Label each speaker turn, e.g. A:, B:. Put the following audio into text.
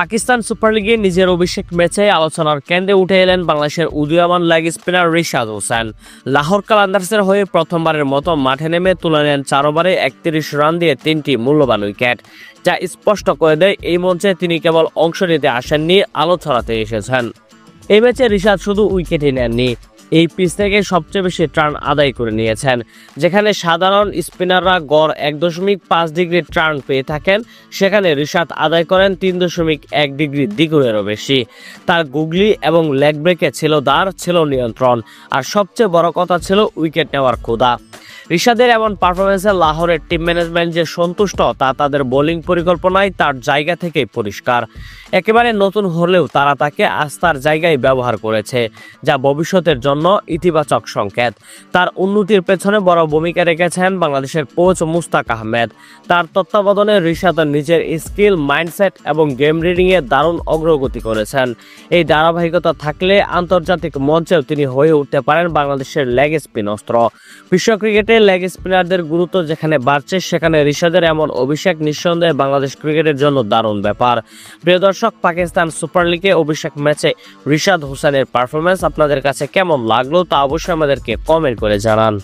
A: Pakistan super লিগে নিজের অভিষেক ম্যাচে আলোচনার কেন্দ্রে উঠে এলেন বাংলাদেশের উদীয়মান লেগ স্পিনার রিশাদ হোসেন। লাহোর কালান্দার্সের হয়ে প্রথমবারের মতো মাঠে নেমে তুলে নেন 4 ওভারে 31 রান দিয়ে 3টি মূল্যবান উইকেট, যা স্পষ্ট করে দেয় এই মঞ্চে তিনি কেবল অংশ নিতে আসেননি, আলো ছড়াতে এসেছেন। এই ম্যাচে রিশাদ শুধু উইকেটই নেননি, এই পিচ থেকে সবচেয়ে বেশি টার্ন আদায় করে নিয়েছেন। যেখানে সাধারণ স্পিনাররা গড় 1.5 ডিগ্রি টার্ন পেয়ে থাকেন, সেখানে রিশাদ আদায় করেন 3.1 ডিগ্রি দ্বিগুণেরও বেশি। তার গুগলি এবং লেগ ব্রেকে ছিল দাঁড়, ছিল নিয়ন্ত্রণ, আর সবচেয়ে বড় কথা ছিল উইকেট নেওয়ার ক্ষুধা। রিশাদের এমন পারফরমেন্সে লাহোরের টিম ম্যানেজমেন্ট যে সন্তুষ্ট তা তাদের বোলিং পরিকল্পনায় তার জায়গা থেকেই পরিষ্কার। একেবারে নতুন হলেও তারা তাকে আস্থার জায়গায় ব্যবহার করেছে, যা ভবিষ্যতের জন্য ইতিবাচক সংকেত। তার উন্নতির পেছনে বড় ভূমিকা রেখেছেন বাংলাদেশের কোচ মুস্তাক আহমেদ। তার তত্ত্বাবধানে রিশাদ নিজের স্কিল, মাইন্ডসেট এবং গেম রিডিংয়ে দারুণ অগ্রগতি করেছেন। এই ধারাবাহিকতা থাকলে আন্তর্জাতিক মঞ্চেও তিনি হয়ে উঠতে পারেন বাংলাদেশের লেগ স্পিন অস্ত্র। বিশ্ব ক্রিকেটে লেগ স্পিনারদের গুরুত্ব যেখানে বাড়ছে, সেখানে রিশাদের এমন অভিষেক নিঃসন্দেহে বাংলাদেশ ক্রিকেটের জন্য দারুণ ব্যাপার। প্রিয় দর্শক, পাকিস্তান সুপার লিগে অভিষেক ম্যাচে রিশাদ হোসেনের পারফরমেন্স আপনাদের কাছে কেমন লাগলো তা অবশ্যই আমাদেরকে কমেন্ট করে জানান।